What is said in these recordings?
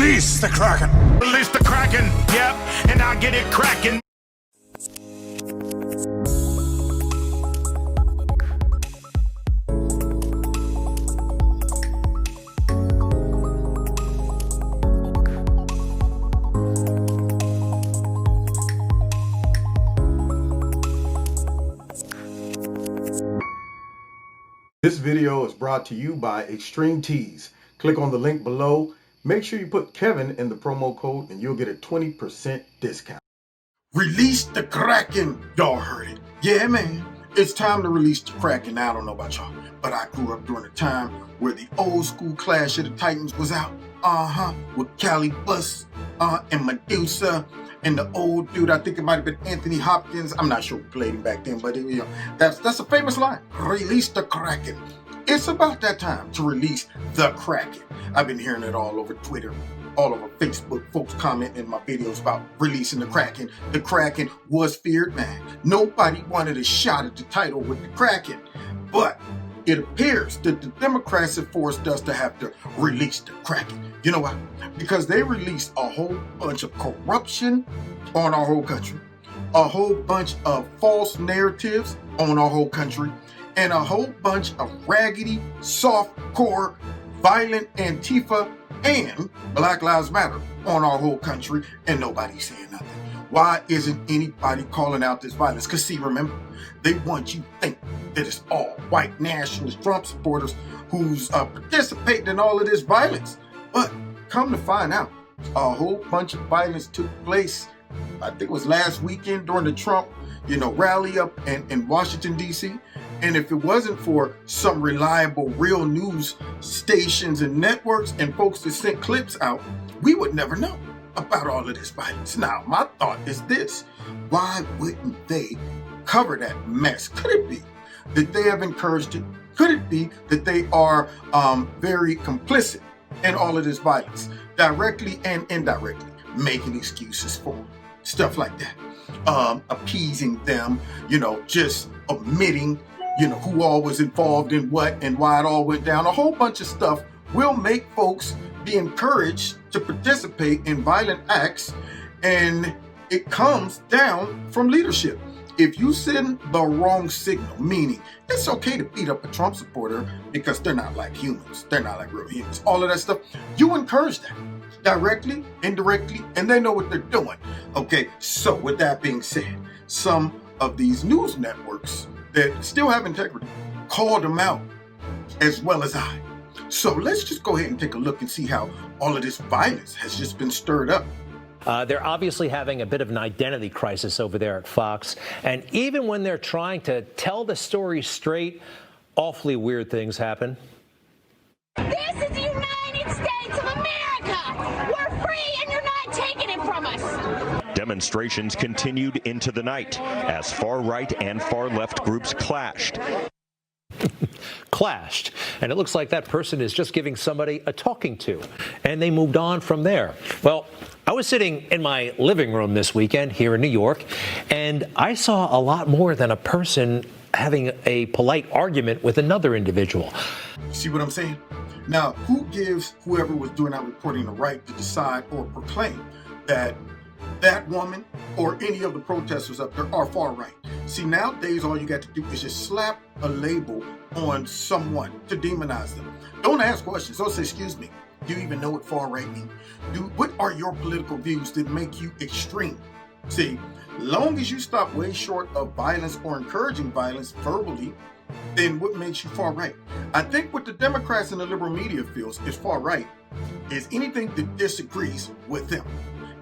Release the Kraken. Release the Kraken, yep, and I get it cracking. This video is brought to you by Extreme Tees. Click on the link below. Make sure you put Kevin in the promo code and you'll get a 20% discount. Release the Kraken. Y'all heard it. Yeah, man. It's time to release the Kraken. I don't know about y'all, but I grew up during a time where the old school Clash of the Titans was out. With Cali Bus, and Medusa, and the old dude, I think it might have been Anthony Hopkins. I'm not sure who played him back then, but that's a famous line. Release the Kraken. It's about that time to release the Kraken. I've been hearing it all over Twitter, all over Facebook. Folks commenting in my videos about releasing the Kraken. The Kraken was feared, man. Nobody wanted a shot at the title with the Kraken, but it appears that the Democrats have forced us to have to release the Kraken. You know why? Because they released a whole bunch of corruption on our whole country, a whole bunch of false narratives on our whole country, and a whole bunch of raggedy, soft-core, violent Antifa and Black Lives Matter on our whole country, and nobody's saying nothing. Why isn't anybody calling out this violence? Because see, remember, they want you to think that it's all white nationalist Trump supporters who's participating in all of this violence. But come to find out, a whole bunch of violence took place. I think it was last weekend during the Trump, rally up in Washington, D.C. And if it wasn't for some reliable, real news stations and networks and folks that sent clips out, we would never know about all of this violence. Now, my thought is this: why wouldn't they cover that mess? Could it be that they have encouraged it? Could it be that they are very complicit in all of this violence, directly and indirectly, making excuses for stuff like that, appeasing them, just omitting, who all was involved in what and why it all went down. A whole bunch of stuff will make folks be encouraged to participate in violent acts, and it comes down from leadership. If you send the wrong signal, meaning it's okay to beat up a Trump supporter because they're not like humans, they're not like real humans, all of that stuff, you encourage that directly, indirectly, and they know what they're doing. Okay, so with that being said, some of these news networks that still have integrity called them out as well as I. So let's just go ahead and take a look and see how all of this violence has just been stirred up. They're obviously having a bit of an identity crisis over there at Fox. And even when they're trying to tell the story straight, awfully weird things happen. This is the United States of America. We're free and you're not taking it from us. Demonstrations continued into the night as far-right and far-left groups clashed. Clashed. And it looks like that person is just giving somebody a talking to. And they moved on from there. Well, I was sitting in my living room this weekend here in New York, and I saw a lot more than a person having a polite argument with another individual. See what I'm saying? Now, who gives whoever was doing that reporting the right to decide or proclaim that that woman or any of the protesters up there are far right? See, nowadays, all you got to do is just slap a label on someone to demonize them. Don't ask questions. Don't say, excuse me, do you even know what far right means? What are your political views that make you extreme? See, long as you stop way short of violence or encouraging violence verbally, then what makes you far right? I think what the Democrats and the liberal media feels is far right is anything that disagrees with them.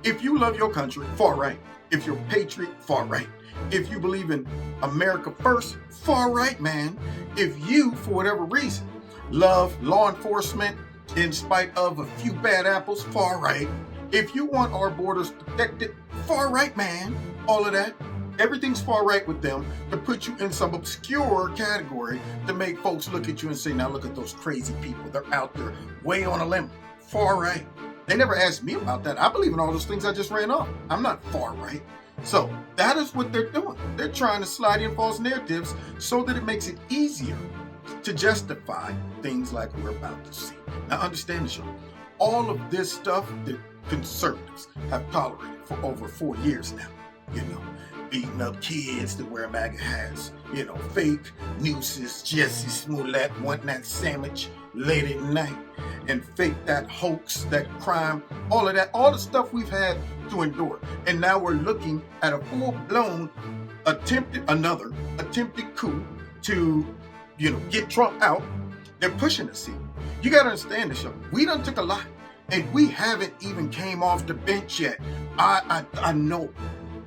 If you love your country, far right. If you're a patriot, far right. If you believe in America first, far right, man. If you, for whatever reason, love law enforcement in spite of a few bad apples, far right. If you want our borders protected, far right, man. All of that. Everything's far right with them to put you in some obscure category to make folks look at you and say, now look at those crazy people. They're out there way on a limb. Far right. They never asked me about that. I believe in all those things I just ran off. I'm not far right. So that is what they're doing. They're trying to slide in false narratives so that it makes it easier to justify things like we're about to see. Now understand this, y'all. all of this stuff that conservatives have tolerated for over 4 years now. You know, beating up kids that wear MAGA hats, you know, fake nooses, Jesse Smollett wanting that sandwich late at night, and fake that hoax, that crime, all of that, all the stuff we've had to endure. And now we're looking at a full-blown another attempted coup to, you know, get Trump out. They're pushing us here. You got to understand this, y'all. We done took a lot, and we haven't even came off the bench yet. I know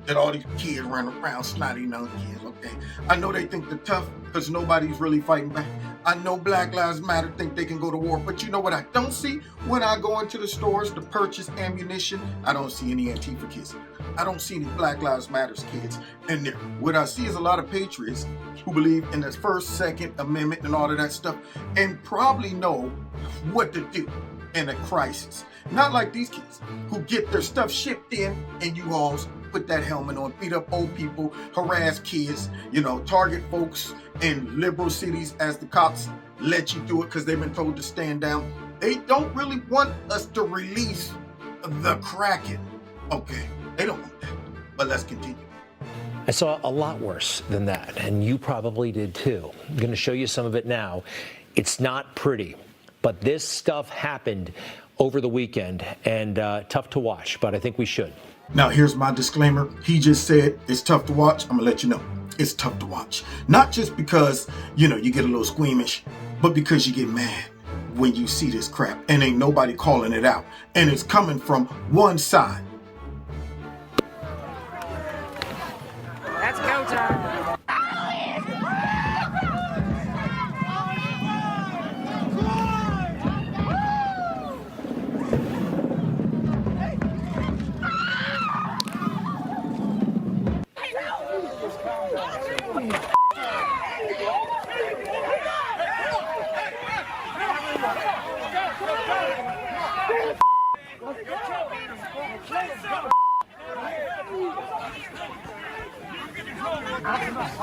that all these kids run around, snotty young kids, okay? I know they think they're tough because nobody's really fighting back. I know Black Lives Matter think they can go to war, but you know what I don't see when I go into the stores to purchase ammunition? I don't see any Antifa kids. I don't see any Black Lives Matter kids in there. What I see is a lot of patriots who believe in the First, Second Amendment and all of that stuff, and probably know what to do in a crisis. Not like these kids who get their stuff shipped in U-Hauls, put that helmet on, beat up old people, harass kids, you know, target folks in liberal cities as the cops let you do it because they've been told to stand down. They don't really want us to release the Kraken. Okay, they don't want that. But let's continue. I saw a lot worse than that, and you probably did too. I'm going to show you some of it now. It's not pretty, but this stuff happened over the weekend, and tough to watch, but I think we should. Now, here's my disclaimer. He just said it's tough to watch. I'm going to let you know. It's tough to watch. Not just because, you know, you get a little squeamish, but because you get mad when you see this crap and ain't nobody calling it out. And it's coming from one side. That's go time.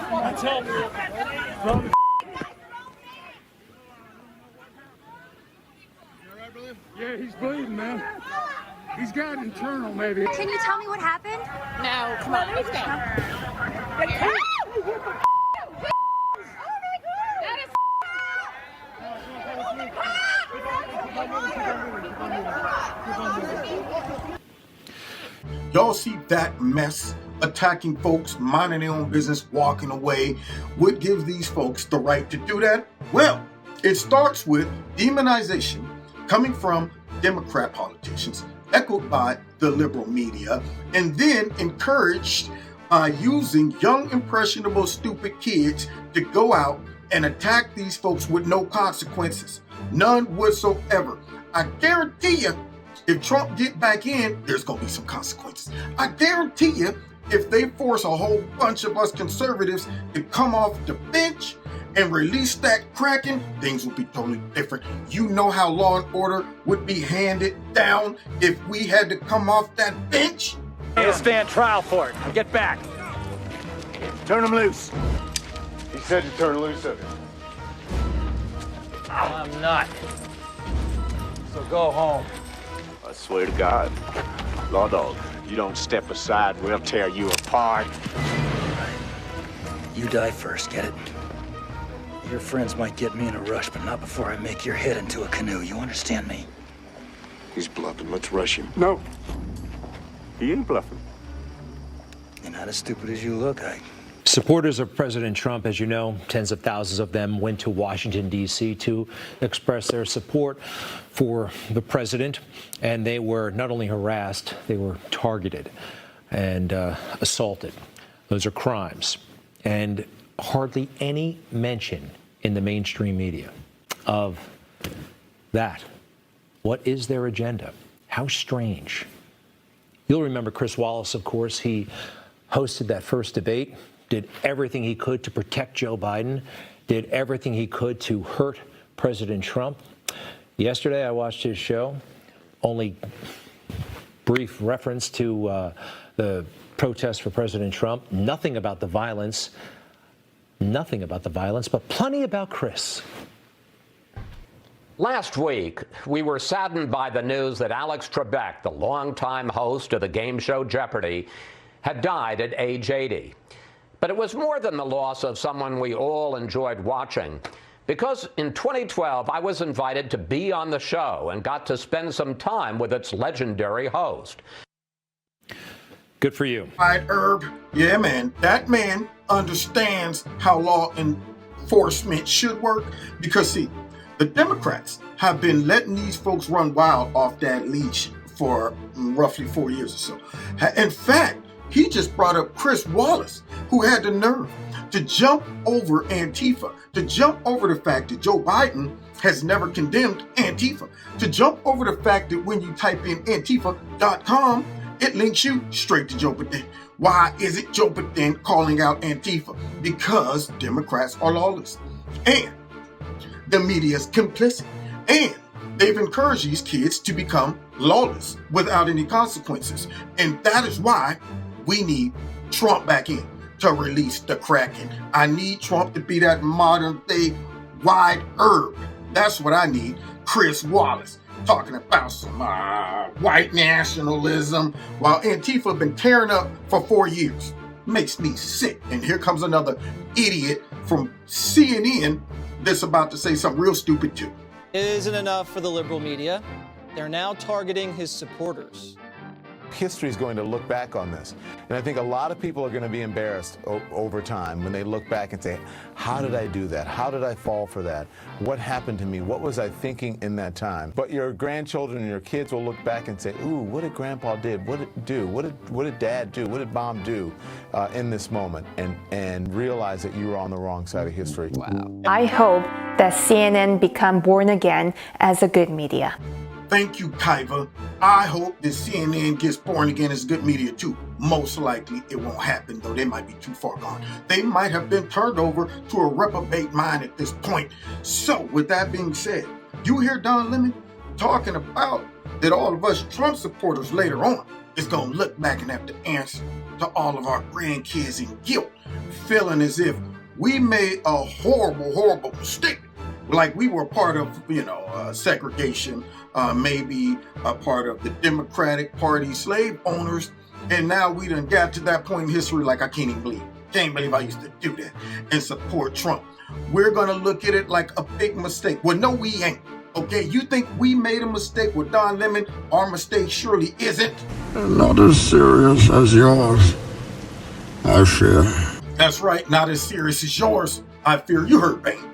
Let's help. Yeah, he's bleeding, man. He's got internal, maybe. Can you tell me what happened? No, come on, let's go. Y'all see that mess? Attacking folks, minding their own business, walking away. What gives these folks the right to do that? Well, it starts with demonization coming from Democrat politicians, echoed by the liberal media, and then encouraged by using young, impressionable, stupid kids to go out and attack these folks with no consequences. None whatsoever. I guarantee you, if Trump get back in, there's going to be some consequences. I guarantee you, if they force a whole bunch of us conservatives to come off the bench and release that Kraken, things will be totally different. You know how law and order would be handed down if we had to come off that bench? Hey, stand trial for it. Get back. Turn him loose. He said to turn loose of him. I'm not. So go home. I swear to God. Law dog, you don't step aside, we'll tear you apart. You die first, get it? Your friends might get me in a rush, but not before I make your head into a canoe. You understand me? He's bluffing. Let's rush him. No. He ain't bluffing. You're not as stupid as you look, Ike. Supporters of President Trump, as you know, tens of thousands of them went to Washington, D.C. to express their support for the president. And they were not only harassed, they were targeted and assaulted. Those are crimes. And hardly any mention in the mainstream media of that. What is their agenda? How strange. You'll remember Chris Wallace, of course. He hosted that first debate, did everything he could to protect Joe Biden, did everything he could to hurt President Trump. Yesterday, I watched his show, only brief reference to the protests for President Trump, nothing about the violence, but plenty about Chris. Last week, we were saddened by the news that Alex Trebek, the longtime host of the game show Jeopardy, had died at age 80. But it was more than the loss of someone we all enjoyed watching, because in 2012, I was invited to be on the show and got to spend some time with its legendary host. Good for you. Right, Herb. Yeah, man. That man understands how law enforcement should work, because, see, the Democrats have been letting these folks run wild off that leash for roughly 4 years or so. In fact, he just brought up Chris Wallace, who had the nerve to jump over Antifa, to jump over the fact that Joe Biden has never condemned Antifa, to jump over the fact that when you type in Antifa.com, it links you straight to Joe Biden. Why is it Joe Biden calling out Antifa? Because Democrats are lawless. And the media is complicit. And they've encouraged these kids to become lawless without any consequences. And that is why we need Trump back in to release the Kraken. I need Trump to be that modern day wide herb. That's what I need. Chris Wallace talking about some white nationalism while Antifa been tearing up for 4 years. Makes me sick. And here comes another idiot from CNN that's about to say something real stupid too. It isn't enough for the liberal media. They're now targeting his supporters. History is going to look back on this. And I think a lot of people are going to be embarrassed over time when they look back and say, how did I do that? How did I fall for that? What happened to me? What was I thinking in that time? But your grandchildren and your kids will look back and say, ooh, what did Grandpa did? What did do? What did Dad do? What did Mom do in this moment? And realize that you were on the wrong side of history. Wow. I hope that CNN become born again as a good media. Thank you, Kaiva. I hope that CNN gets born again as good media too. Most likely it won't happen, though. They might be too far gone. They might have been turned over to a reprobate mind at this point. So, with that being said, you hear Don Lemon talking about that all of us Trump supporters later on is going to look back and have to answer to all of our grandkids in guilt, feeling as if we made a horrible, horrible mistake. Like we were part of, segregation, maybe a part of the Democratic Party slave owners. And now we done got to that point in history like I can't even believe. Can't believe I used to do that and support Trump. We're going to look at it like a big mistake. Well, no, we ain't. Okay, you think we made a mistake with Don Lemon? Our mistake surely isn't. Not as serious as yours, I fear. That's right, not as serious as yours, I fear. You heard Bane.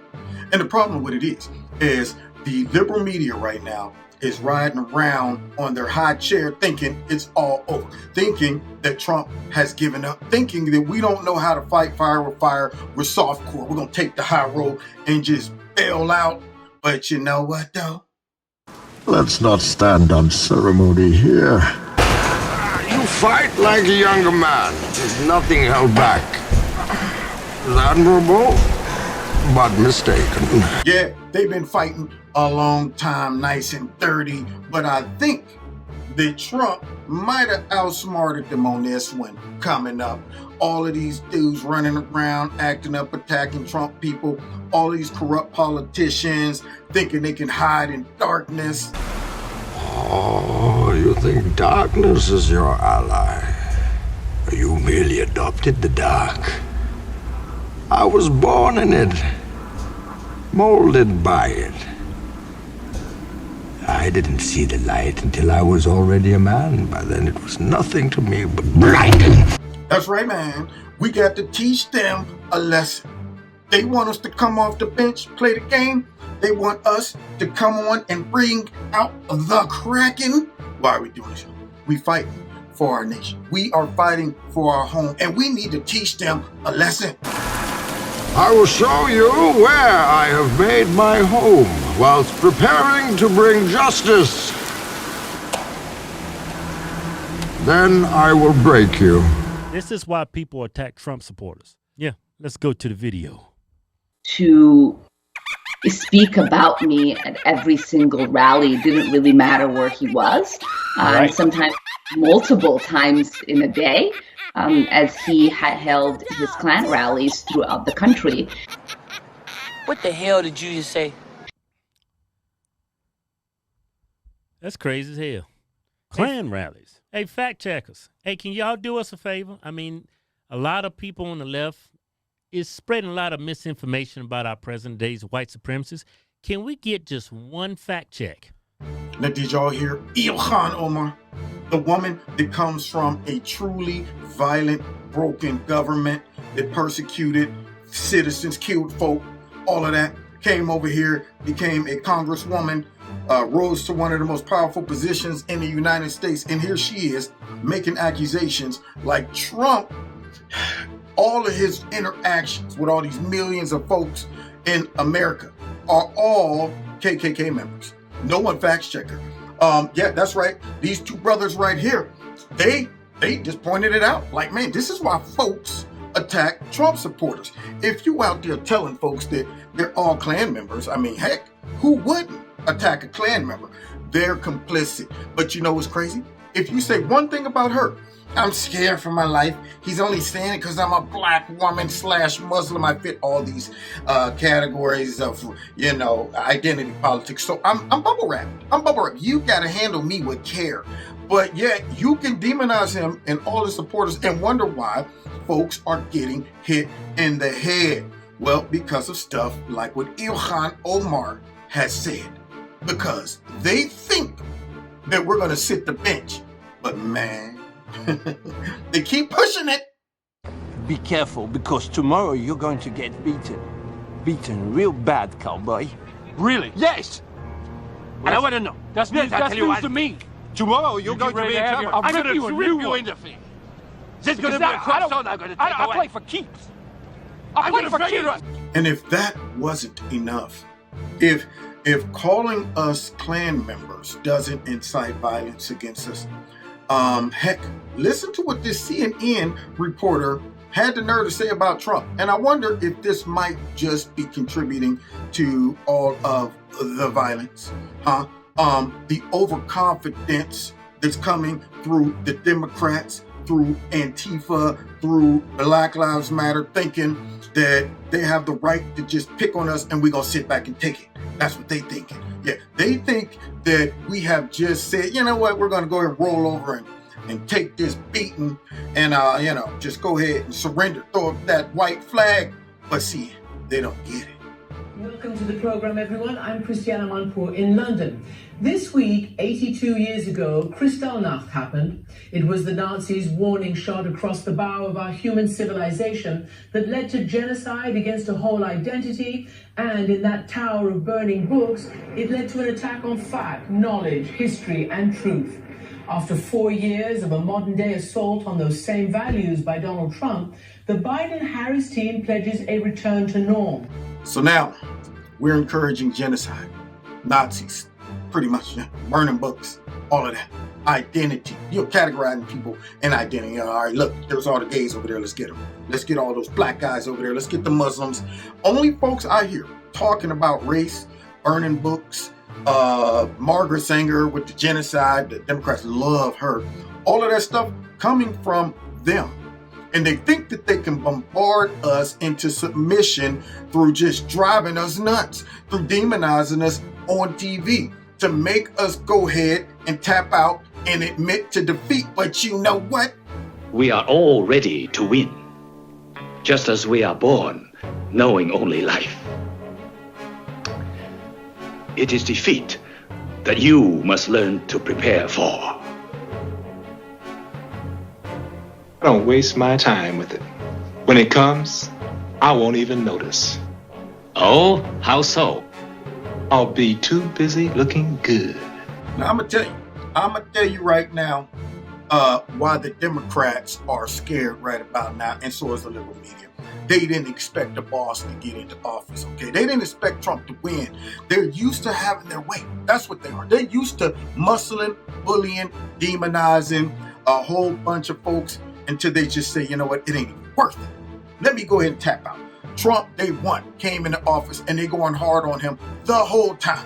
And the problem with it is the liberal media right now is riding around on their high chair thinking it's all over, thinking that Trump has given up, thinking that we don't know how to fight fire with fire. We're softcore. We're going to take the high road and just bail out. But you know what, though? Let's not stand on ceremony here. You fight like a younger man. There's nothing held back. It's admirable, but mistaken. Yeah, they've been fighting a long time, nice and dirty, but I think that Trump might have outsmarted them on this one coming up. All of these dudes running around, acting up, attacking Trump people, all these corrupt politicians thinking they can hide in darkness. Oh, you think darkness is your ally? You merely adopted the dark. I was born in it, molded by it. I didn't see the light until I was already a man. By then it was nothing to me but blinding. That's right, man. We got to teach them a lesson. They want us to come off the bench, play the game. They want us to come on and bring out the Kraken. Why are we doing this? We fighting for our nation. We are fighting for our home, and we need to teach them a lesson. I will show you where I have made my home whilst preparing to bring justice. Then I will break you. This is why people attack Trump supporters. Yeah, let's go to the video. To speak about me at every single rally. It didn't really matter where he was. Right. Sometimes multiple times in a day. As he had held his Klan rallies throughout the country. What the hell did you just say? That's crazy as hell. Klan rallies. Hey, fact checkers. Hey, can y'all do us a favor? I mean, a lot of people on the left is spreading a lot of misinformation about our present day's white supremacists. Can we get just one fact check? Now, did y'all hear Ilhan Omar? The woman that comes from a truly violent, broken government that persecuted citizens, killed folk, all of that, came over here, became a congresswoman, rose to one of the most powerful positions in the United States. And here she is making accusations like Trump, all of his interactions with all these millions of folks in America are all KKK members. No one fact checker. Yeah, that's right. These two brothers right here, they just pointed it out. Like, man, this is why folks attack Trump supporters. If you out there telling folks that they're all Klan members, I mean, heck, who wouldn't attack a Klan member? They're complicit. But you know what's crazy? If you say one thing about her, I'm scared for my life. He's only saying it because I'm a black woman / Muslim. I fit all these categories of, identity politics. So I'm bubble wrap. You got to handle me with care. But yet you can demonize him and all his supporters and wonder why folks are getting hit in the head. Well, because of stuff like what Ilhan Omar has said. Because they think that we're going to sit the bench. But man, they keep pushing it. Be careful, because tomorrow you're going to get beaten. Beaten real bad, cowboy. Really? Yes! And I want to know. That's news to me. Tomorrow you're going to be in trouble. I'm going to rip you in the face. This is going to be a crossroad I'm going to take away. I play for keeps. I play for keeps. And if that wasn't enough, if calling us Klan members doesn't incite violence against us, heck, listen to what this CNN reporter had the nerve to say about Trump. And I wonder if this might just be contributing to all of the violence, the overconfidence that's coming through the Democrats, through Antifa, through Black Lives Matter, thinking that they have the right to just pick on us and we're going to sit back and take it. That's what they thinking. Yeah, they think that we have just said, you know what, we're going to go ahead and roll over and take this beating and, just go ahead and surrender, throw up that white flag. But see, they don't get it. Welcome to the program, everyone. I'm Christiana Manpour in London. This week, 82 years ago, Kristallnacht happened. It was the Nazis' warning shot across the bow of our human civilization that led to genocide against a whole identity. And in that tower of burning books, it led to an attack on fact, knowledge, history, and truth. After 4 years of a modern-day assault on those same values by Donald Trump, the Biden-Harris team pledges a return to norm. So now, we're encouraging genocide, Nazis, pretty much, burning books, all of that. Identity, categorizing people in identity. All right, look, there's all the gays over there, let's get them. Let's get all those black guys over there, let's get the Muslims. Only folks I hear talking about race, burning books, Margaret Sanger with the genocide, the Democrats love her. All of that stuff coming from them. And they think that they can bombard us into submission through just driving us nuts, through demonizing us on TV, to make us go ahead and tap out and admit to defeat. But you know what? We are all ready to win, just as we are born knowing only life. It is defeat that you must learn to prepare for. I don't waste my time with it. When it comes, I won't even notice. Oh, how so? I'll be too busy looking good. Now, I'm gonna tell you right now why the Democrats are scared right about now, and so is the liberal media. They didn't expect the boss to get into office, okay? They didn't expect Trump to win. They're used to having their way. That's what they are. They're used to muscling, bullying, demonizing a whole bunch of folks until they just say, you know what, it ain't even worth it. Let me go ahead and tap out. Trump, day one, came into office and they going hard on him the whole time.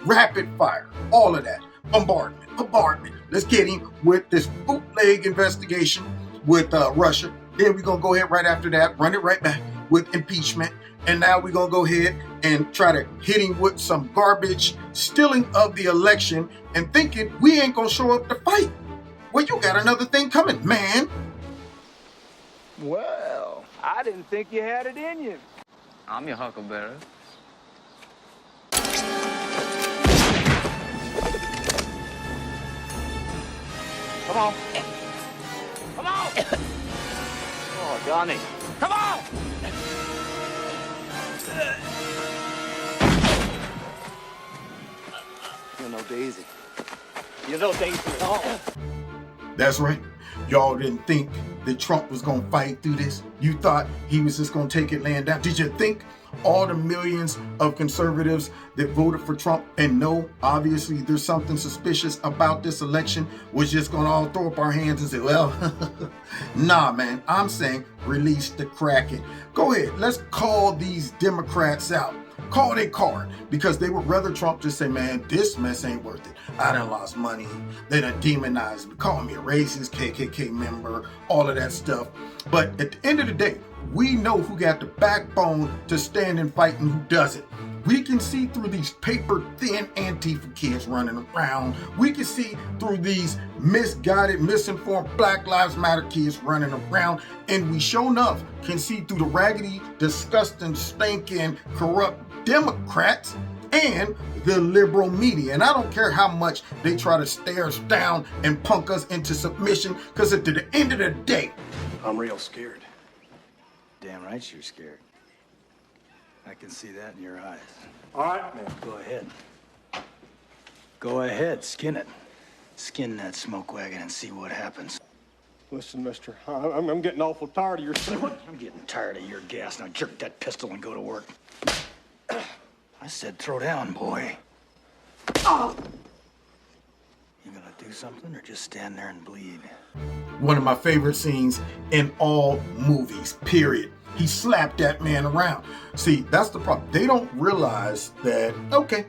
Rapid fire, all of that. Bombardment. Let's get him with this bootleg investigation with Russia. Then we're going to go ahead right after that, run it right back. with impeachment. And now we're going to go ahead and try to hit him with some garbage, stealing of the election, and thinking we ain't going to show up to fight. Well, you got another thing coming, man. Well, I didn't think you had it in you. I'm your huckleberry. Come on. Come on. Oh, Johnny. Come on. You're no Daisy. You're no Daisy at all. That's right. Y'all didn't think that Trump was going to fight through this. You thought he was just going to take it laying down. Did you think all the millions of conservatives that voted for Trump and know obviously there's something suspicious about this election was just going to all throw up our hands and say, well, nah, man, I'm saying release the Kraken. Go ahead. Let's call these Democrats out. Call their card, because they would rather Trump just say, man, this mess ain't worth it. I done lost money. They done demonized me, call me a racist, KKK member, all of that stuff. But at the end of the day, we know who got the backbone to stand and fight and who doesn't. We can see through these paper-thin Antifa kids running around. We can see through these misguided, misinformed Black Lives Matter kids running around. And we sure enough can see through the raggedy, disgusting, stinking, corrupt Democrats and the liberal media. And I don't care how much they try to stare us down and punk us into submission, because at the end of the day, I'm real scared. Damn right you're scared. I can see that in your eyes. All right, man. Go ahead. Go ahead, skin it. Skin that smoke wagon and see what happens. Listen, mister, I'm getting awful tired of your... I'm getting tired of your gas. Now jerk that pistol and go to work. I said throw down, boy. Oh! You gonna do something or just stand there and bleed? One of my favorite scenes in all movies, period. He slapped that man around. See, that's the problem. They don't realize that, okay,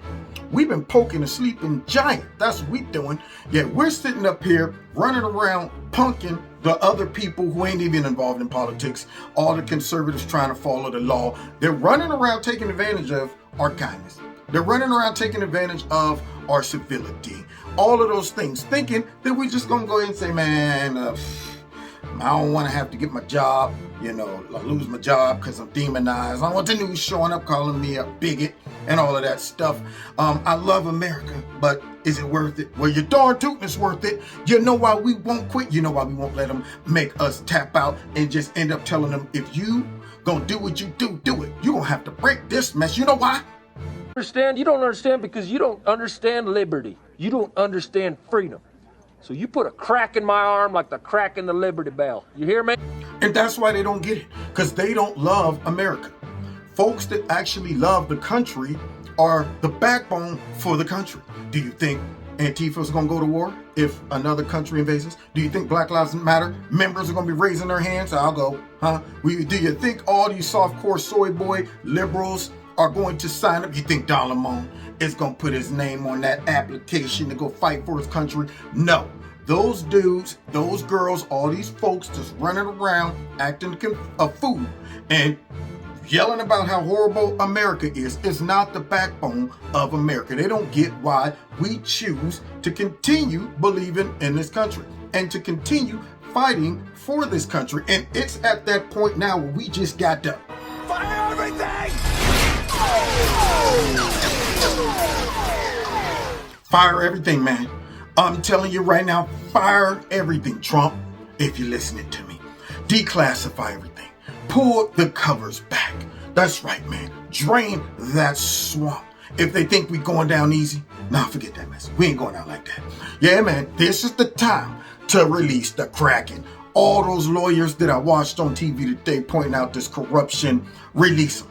we've been poking a sleeping giant. That's what we're doing. Yet we're sitting up here running around punking the other people who ain't even involved in politics, all the conservatives trying to follow the law. They're running around taking advantage of our kindness. They're running around taking advantage of our civility. All of those things, thinking that we're just gonna go ahead and say, man, I don't want to have to get my job, lose my job because I'm demonized. I don't want the news showing up calling me a bigot and all of that stuff. I love America, but is it worth it? Well, you're darn tootin' it's worth it. You know why we won't quit? You know why we won't let them make us tap out and just end up telling them, if you gonna do what you do, do it. You gonna have to break this mess. You know why? You don't understand because you don't understand liberty. You don't understand freedom. So you put a crack in my arm like the crack in the Liberty Bell. You hear me? And that's why they don't get it, because they don't love America. Folks that actually love the country are the backbone for the country. Do you think Antifa's gonna go to war if another country invades us? Do you think Black Lives Matter members are gonna be raising their hands? I'll go, huh? Do you think all these softcore soy boy liberals are going to sign up? You think Don Lemon is going to put his name on that application to go fight for his country? No. Those dudes, those girls, all these folks just running around acting a fool and yelling about how horrible America is not the backbone of America. They don't get why we choose to continue believing in this country and to continue fighting for this country. And it's at that point now where we just got to fire everything! Fire everything, man. I'm telling you right now, fire everything, Trump, if you're listening to me. Declassify everything. Pull the covers back. That's right, man. Drain that swamp. If they think we're going down easy, nah, forget that mess. We ain't going out like that. Yeah, man, this is the time to release the Kraken. All those lawyers that I watched on TV today pointing out this corruption, release them.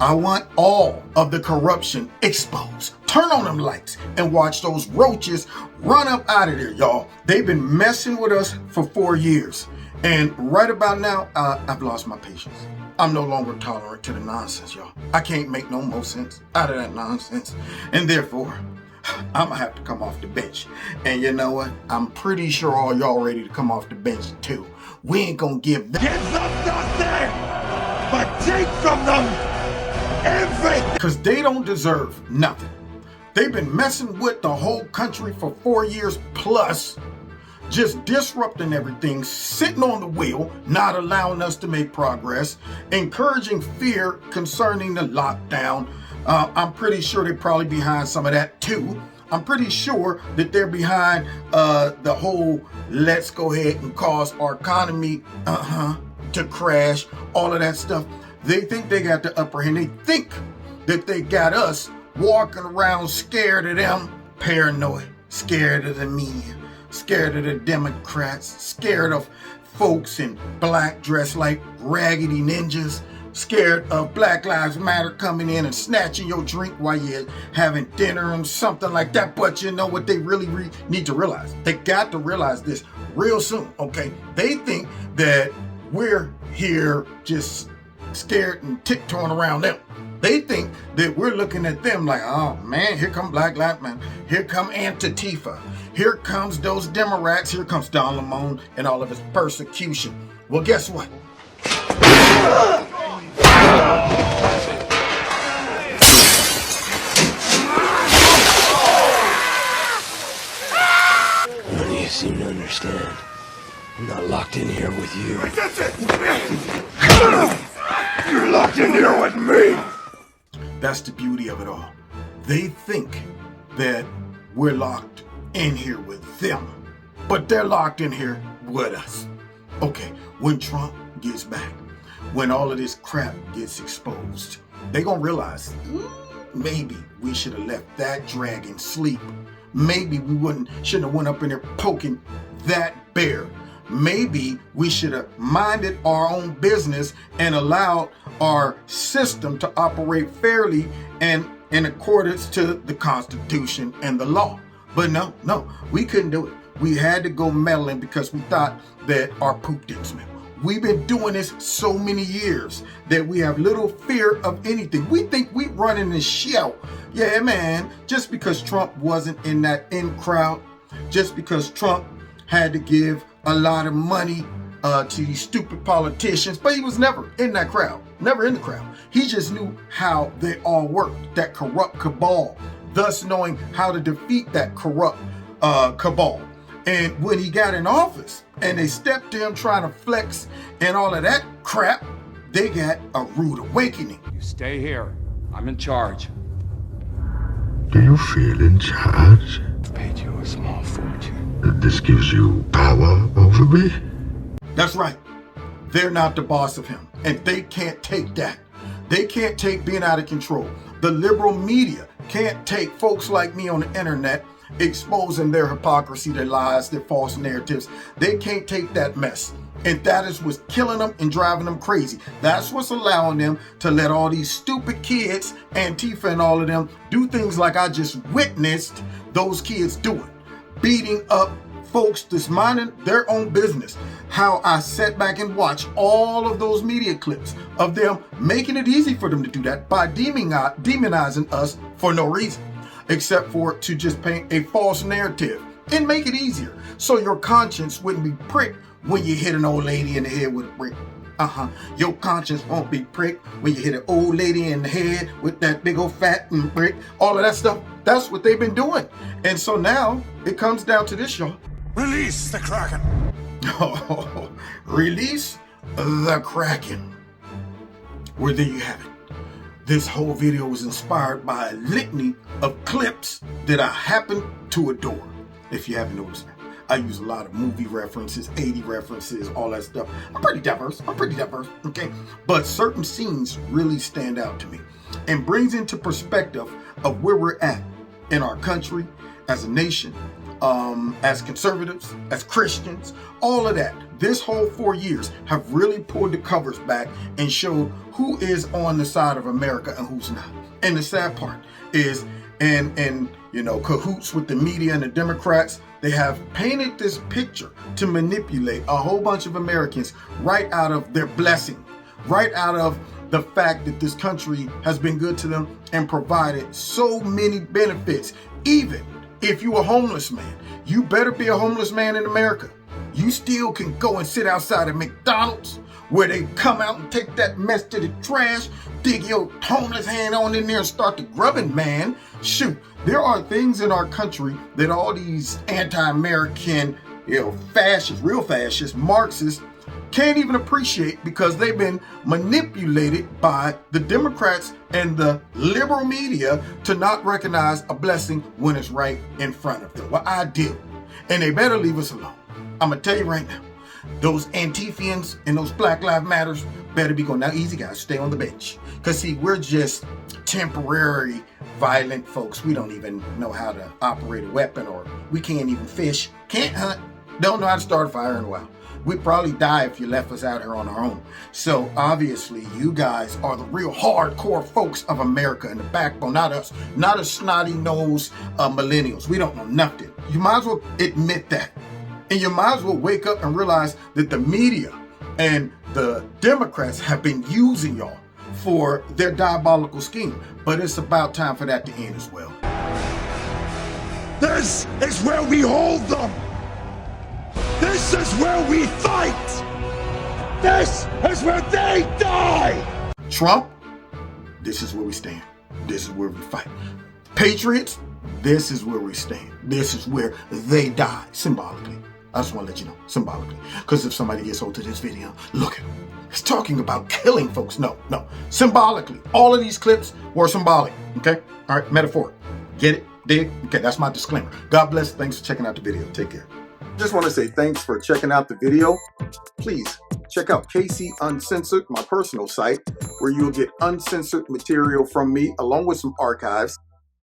I want all of the corruption exposed. Turn on them lights and watch those roaches run up out of there, y'all. They've been messing with us for 4 years. And right about now, I've lost my patience. I'm no longer tolerant to the nonsense, y'all. I can't make no more sense out of that nonsense. And therefore, I'm gonna have to come off the bench. And you know what? I'm pretty sure all y'all ready to come off the bench too. We ain't gonna give them nothing but take from them everything. Because they don't deserve nothing. They've been messing with the whole country for 4 years plus, just disrupting everything, sitting on the wheel, not allowing us to make progress, encouraging fear concerning the lockdown. I'm pretty sure they're probably behind some of that too. I'm pretty sure that they're behind the whole let's go ahead and cause our economy to crash, all of that stuff. They think they got the upper hand. They think that they got us walking around scared of them, paranoid, scared of the media, scared of the Democrats, scared of folks in black dressed like raggedy ninjas, scared of Black Lives Matter coming in and snatching your drink while you're having dinner and something like that. But you know what they really need to realize? They got to realize this real soon, okay? They think that we're here just scared and tiptoeing around them. They think that we're looking at them like, oh man, here come Black Lives Matter, here come Antifa, here comes those Democrats, here comes Don Lemon and all of his persecution. Well, guess what? None of you seem to understand. I'm not locked in here with you. That's it! You're locked in here with me! That's the beauty of it all. They think that we're locked in here with them, but they're locked in here with us. Okay, when Trump gets back, when all of this crap gets exposed, they gonna realize maybe we should have left that dragon sleep. Maybe we shouldn't have went up in there poking that bear. Maybe we should have minded our own business and allowed our system to operate fairly and in accordance to the Constitution and the law. But no, we couldn't do it. We had to go meddling because we thought that our poop didn't smell. We've been doing this so many years that we have little fear of anything. We think we running the show. Yeah, man, just because Trump wasn't in that in crowd, just because Trump had to give a lot of money to these stupid politicians, but he was never in that crowd, never in the crowd. He just knew how they all worked, that corrupt cabal, thus knowing how to defeat that corrupt cabal. And when he got in office and they stepped to him trying to flex and all of that crap, they got a rude awakening. You stay here. I'm in charge. Do you feel in charge? I paid you a small fortune. This gives you power over me? That's right. They're not the boss of him, and they can't take that. They can't take being out of control. The liberal media can't take folks like me on the internet exposing their hypocrisy, their lies, their false narratives. They can't take that mess. And that is what's killing them and driving them crazy. That's what's allowing them to let all these stupid kids, Antifa and all of them, do things like I just witnessed those kids doing. Beating up folks that's minding their own business. How I sat back and watched all of those media clips of them making it easy for them to do that by demonizing us for no reason, except for to just paint a false narrative and make it easier so your conscience wouldn't be pricked when you hit an old lady in the head with a brick. Your conscience won't be pricked when you hit an old lady in the head with that big old fat brick, all of that stuff. That's what they've been doing. And so now it comes down to this, y'all. Release the Kraken! Oh, release the Kraken. Well, there you have it. This whole video was inspired by a litany of clips that I happen to adore. If you haven't noticed, I use a lot of movie references, 80 references, all that stuff. I'm pretty diverse, okay? But certain scenes really stand out to me and brings into perspective of where we're at in our country, as a nation, as conservatives, as Christians, all of that. This whole 4 years have really pulled the covers back and showed who is on the side of America and who's not. And the sad part is, and you know, cahoots with the media and the Democrats, they have painted this picture to manipulate a whole bunch of Americans right out of their blessing, right out of the fact that this country has been good to them and provided so many benefits. Even if you're a homeless man, you better be a homeless man in America. you still can go and sit outside of McDonald's where they come out and take that mess to the trash, dig your homeless hand on in there and start the grubbing, man. Shoot, there are things in our country that all these anti-American, fascists, real fascists, Marxists, can't even appreciate because they've been manipulated by the Democrats and the liberal media to not recognize a blessing when it's right in front of them. Well, I do. And they better leave us alone. I'm going to tell you right now, those Antifians and those Black Lives Matters better be going. Now, easy guys, stay on the bench. Because see, we're just temporary violent folks. We don't even know how to operate a weapon, or we can't even fish, can't hunt, don't know how to start a fire in a while. We'd probably die if you left us out here on our own. So obviously you guys are the real hardcore folks of America and the backbone, not us, not a snotty-nosed millennials. We don't know nothing. You might as well admit that. And you might as well wake up and realize that the media and the Democrats have been using y'all for their diabolical scheme. But it's about time for that to end as well. This is where we hold them. This is where we fight. This is where they die. Trump, this is where we stand. This is where we fight. Patriots, this is where we stand. This is where they die, symbolically. I just want to let you know, symbolically. Because if somebody gets hold of this video, look at him. He's talking about killing folks. No. Symbolically. All of these clips were symbolic. Okay? All right, metaphoric. Get it? Dig? Okay, that's my disclaimer. God bless. Thanks for checking out the video. Take care. Just want to say thanks for checking out the video. Please check out KC Uncensored, my personal site, where you'll get uncensored material from me along with some archives.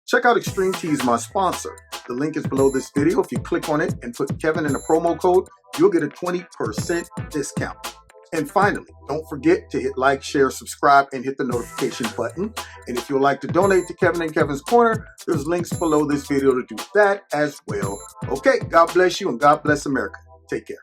Check out Extreme Tees, my sponsor. The link is below this video. If you click on it and put Kevin in the promo code, you'll get a 20% discount. And finally, don't forget to hit like, share, subscribe, and hit the notification button. And if you'd like to donate to Kevin and Kevin's Corner, there's links below this video to do that as well. Okay, God bless you and God bless America. Take care.